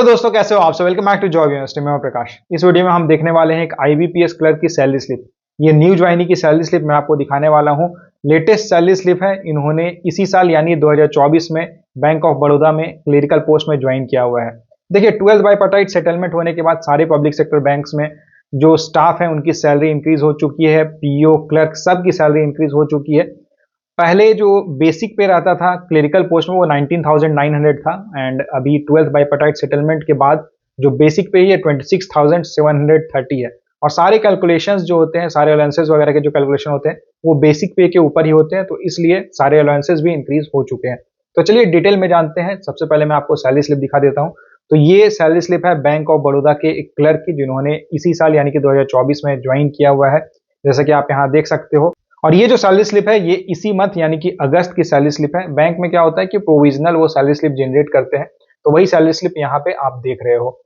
Hello दोस्तों, कैसे हो आप सब। Welcome back to job university में। मैं प्रकाश। इस वीडियो में हम देखने वाले हैं एक आईबीपीएस क्लर्क की सैलरी स्लिप। ये न्यू ज्वाइनी की सैलरी स्लिप मैं आपको दिखाने वाला हूं। लेटेस्ट सैलरी स्लिप है। इन्होंने इसी साल यानी 2024 में बैंक ऑफ बड़ौदा में क्लरिकल पोस्ट में ज्वाइन किया हुआ है। देखिए, 12th बाइपार्टाइट सेटलमेंट होने के बाद सारे पब्लिक सेक्टर बैंक्स में जो स्टाफ है उनकी सैलरी इंक्रीज हो चुकी है। पीओ, क्लर्क, सब की सैलरी इंक्रीज हो चुकी है। पहले जो बेसिक पे रहता था क्लरिकल पोस्ट में वो 19,900 था, एंड अभी 12th बाइपार्टाइट सेटलमेंट के बाद जो बेसिक पे है 26,730 है। और सारे कैलकुलेशंस जो होते हैं, सारे अलाउंसेस वगैरह के जो कैलकुलेशन होते हैं वो बेसिक पे के ऊपर ही होते हैं, तो इसलिए सारे अलाउंसेस भी इंक्रीज हो चुके हैं। तो चलिए डिटेल में जानते हैं। सबसे पहले मैं आपको सैलरी स्लिप दिखा देता हूँ। तो ये सैलरी स्लिप है बैंक ऑफ बड़ौदा के एक क्लर्क की, जिन्होंने इसी साल यानी कि 2024 में ज्वाइन किया हुआ है, जैसा कि आप यहाँ देख सकते हो। और ये जो सैलरी स्लिप है ये इसी मंथ यानी कि अगस्त की सैलरी स्लिप है। बैंक में क्या होता है कि प्रोविजनल वो सैलरी स्लिप जनरेट करते हैं, तो वही सैलरी स्लिप यहाँ पे आप देख रहे हो।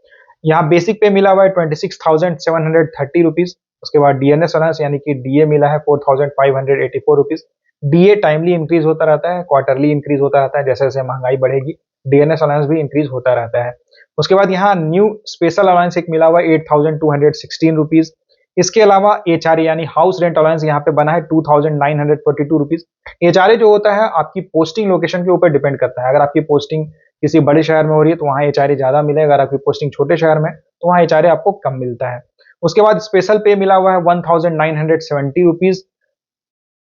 यहाँ बेसिक पे मिला हुआ है 26,730 रुपीज। उसके बाद डीएनएस अलाउंस यानी कि डीए मिला है 4,584 रुपीज। डीए टाइमली इंक्रीज होता रहता है, क्वार्टरली इंक्रीज होता रहता है, जैसे जैसे महंगाई बढ़ेगी डीएनएस अलाउंस भी इंक्रीज होता रहता है। उसके बाद यहाँ न्यू स्पेशल अलाउंस एक मिला हुआ है 8,216 रुपीज। इसके अलावा एचआरए यानी हाउस रेंट अलाउंस यहाँ पे बना है 2,942 रुपीज। एचआरए जो होता है आपकी पोस्टिंग लोकेशन के ऊपर डिपेंड करता है। अगर आपकी पोस्टिंग किसी बड़े शहर में हो रही है तो वहाँ एचआरए ज्यादा मिलेगा, अगर आपकी पोस्टिंग छोटे शहर में तो वहाँ एचआरए आपको कम मिलता है। उसके बाद स्पेशल पे मिला हुआ है 1,970 rupees.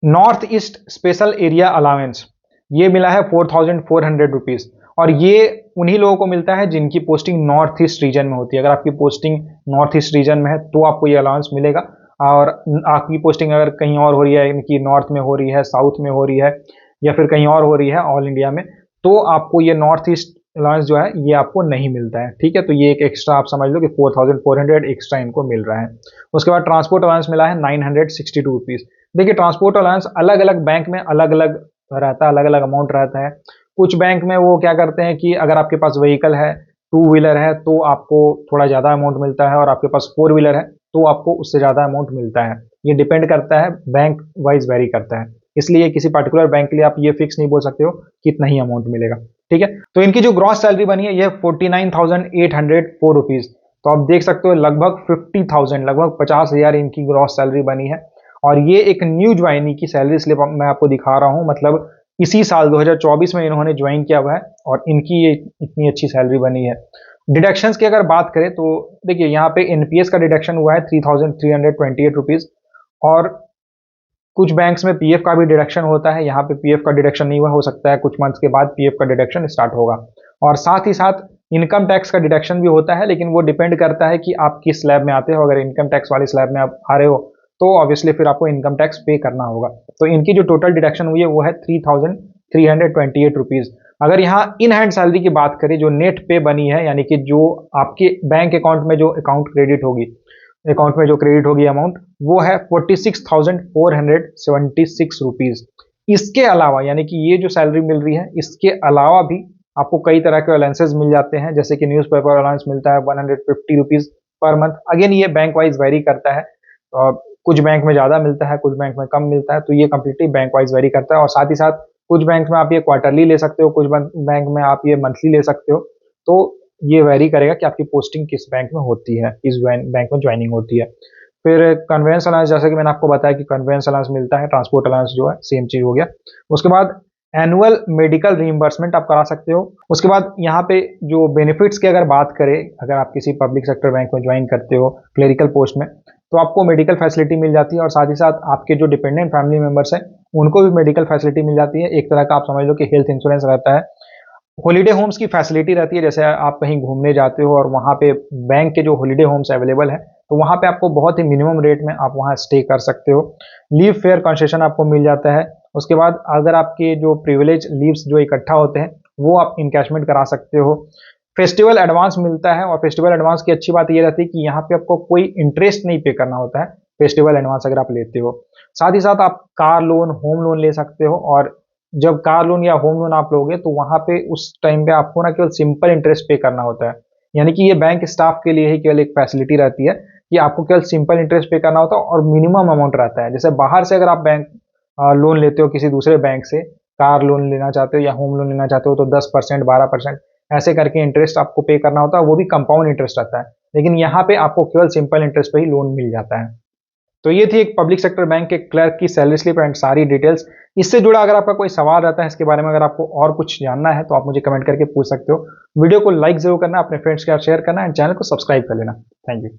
North east special area allowance ये मिला है 4,400 रुपीज। और ये उन्हीं लोगों को मिलता है जिनकी पोस्टिंग नॉर्थ ईस्ट रीजन में होती है। अगर आपकी पोस्टिंग नॉर्थ ईस्ट रीजन में है तो आपको ये अलाउंस मिलेगा। और आपकी पोस्टिंग अगर कहीं और हो रही है, कि नॉर्थ में हो रही है, साउथ में हो रही है, या फिर कहीं और हो रही है ऑल इंडिया में, तो आपको ये नॉर्थ ईस्ट अलाउंस जो है ये आपको नहीं मिलता है। ठीक है, तो ये एक एक्स्ट्रा आप समझ लो कि 4,400 एक्स्ट्रा इनको मिल रहा है। उसके बाद ट्रांसपोर्ट अलाउंस मिला है 962 रुपीज। देखिए, ट्रांसपोर्ट अलाउंस अलग अलग बैंक में अलग अलग रहता है, अलग अलग अमाउंट रहता है। कुछ बैंक में वो क्या करते हैं कि अगर आपके पास व्हीकल है, टू व्हीलर है, तो आपको थोड़ा ज़्यादा अमाउंट मिलता है, और आपके पास फोर व्हीलर है तो आपको उससे ज़्यादा अमाउंट मिलता है। ये डिपेंड करता है, बैंक वाइज वेरी करता है, इसलिए किसी पर्टिकुलर बैंक के लिए आप ये फिक्स नहीं बोल सकते हो कि इतना ही अमाउंट मिलेगा। ठीक है, तो इनकी जो ग्रॉस सैलरी बनी है ये 49,804 रुपीज। तो आप देख सकते हो लगभग 50,000, लगभग 50,000 इनकी ग्रॉस सैलरी बनी है। और ये एक न्यू ज्वाइनी की सैलरी स्लिप मैं आपको दिखा रहा हूं, मतलब इसी साल 2024 में इन्होंने ज्वाइन किया हुआ है और इनकी ये इतनी अच्छी सैलरी बनी है। डिडक्शंस की अगर बात करें तो देखिए, यहाँ पे एनपीएस का डिडक्शन हुआ है 3,328 रुपीज। और कुछ बैंक्स में पीएफ का भी डिडक्शन होता है, यहाँ पे पीएफ का डिडक्शन नहीं हुआ, हो सकता है कुछ मंथ्स के बाद पीएफ का डिडक्शन स्टार्ट होगा। और साथ ही साथ इनकम टैक्स का डिडक्शन भी होता है, लेकिन वो डिपेंड करता है कि आप किस स्लैब में आते हो। अगर इनकम टैक्स वाली स्लैब में आप आ रहे हो तो ऑब्वियसली फिर आपको इनकम टैक्स पे करना होगा। तो इनकी जो टोटल डिडक्शन हुई है वो है 3,328 रुपीज। अगर यहाँ इन हैंड सैलरी की बात करें, जो नेट पे बनी है, यानी कि जो आपके बैंक अकाउंट में जो अकाउंट में जो क्रेडिट होगी अमाउंट, वो है 46,476 रुपीज। इसके अलावा यानी कि ये जो सैलरी मिल रही है इसके अलावा भी आपको कई तरह के अलाउंसेस मिल जाते हैं, जैसे कि न्यूज़पेपर अलाउंस मिलता है 150 रुपीज पर मंथ। अगेन ये बैंक वाइज वेरी करता है, कुछ बैंक में ज़्यादा मिलता है, कुछ बैंक में कम मिलता है, तो ये कंप्लीटली बैंक वाइज वेरी करता है। और साथ ही साथ कुछ बैंक में आप ये क्वार्टरली ले सकते हो, कुछ बैंक में आप ये मंथली ले सकते हो। तो ये वेरी करेगा कि आपकी पोस्टिंग किस बैंक में होती है, किस बैंक में ज्वाइनिंग होती है। फिर कन्वेंस अलाउंस, जैसा कि मैंने आपको बताया कि कन्वेंस अलाउंस मिलता है, ट्रांसपोर्ट अलाउंस जो है सेम चीज हो गया। उसके बाद एनुअल मेडिकल रीइंबर्समेंट आप करा सकते हो। उसके बाद यहाँ पे जो बेनिफिट्स की अगर बात करें, अगर आप किसी पब्लिक सेक्टर बैंक में ज्वाइन करते हो क्लरिकल पोस्ट में, तो आपको मेडिकल फैसिलिटी मिल जाती है। और साथ ही साथ आपके जो डिपेंडेंट फैमिली मेंबर्स हैं उनको भी मेडिकल फैसिलिटी मिल जाती है। एक तरह का आप समझ लो कि हेल्थ इंश्योरेंस रहता है। हॉलीडे होम्स की फैसिलिटी रहती है, जैसे आप कहीं घूमने जाते हो और वहाँ पे बैंक के जो हॉलीडे होम्स अवेलेबल है, तो वहाँ पे आपको बहुत ही मिनिमम रेट में आप वहाँ स्टे कर सकते हो। लीव फेयर कंसेशन आपको मिल जाता है। उसके बाद अगर आपके जो प्रिविलेज लीव्स जो इकट्ठा होते हैं वो आप इनकैशमेंट करा सकते हो। फेस्टिवल एडवांस मिलता है, और फेस्टिवल एडवांस की अच्छी बात ये रहती है कि यहाँ पे आपको कोई इंटरेस्ट नहीं पे करना होता है फेस्टिवल एडवांस अगर आप लेते हो। साथ ही साथ आप कार लोन, होम लोन ले सकते हो। और जब कार लोन या होम लोन आप लोगे तो वहां पे उस टाइम पे आपको ना केवल सिंपल इंटरेस्ट पे करना होता है, यानी कि ये बैंक स्टाफ के लिए ही केवल एक फैसिलिटी रहती है कि आपको केवल सिंपल इंटरेस्ट पे करना होता है, और मिनिमम अमाउंट रहता है। जैसे बाहर से अगर आप बैंक लोन लेते हो किसी दूसरे बैंक से, कार लोन लेना चाहते हो या होम लोन लेना चाहते हो, तो 10%, 12%, ऐसे करके इंटरेस्ट आपको पे करना होता है, वो भी कंपाउंड इंटरेस्ट रहता है। लेकिन यहाँ पे आपको केवल सिंपल इंटरेस्ट पे ही लोन मिल जाता है। तो ये थी एक पब्लिक सेक्टर बैंक के क्लर्क की सैलरी स्लिप एंड सारी डिटेल्स। इससे जुड़ा अगर आपका कोई सवाल रहता है इसके बारे में, अगर आपको और कुछ जानना है तो आप मुझे कमेंट करके पूछ सकते हो। वीडियो को लाइक जरूर करना, अपने फ्रेंड्स के साथ शेयर करना एंड चैनल को सब्सक्राइब कर लेना। Thank you.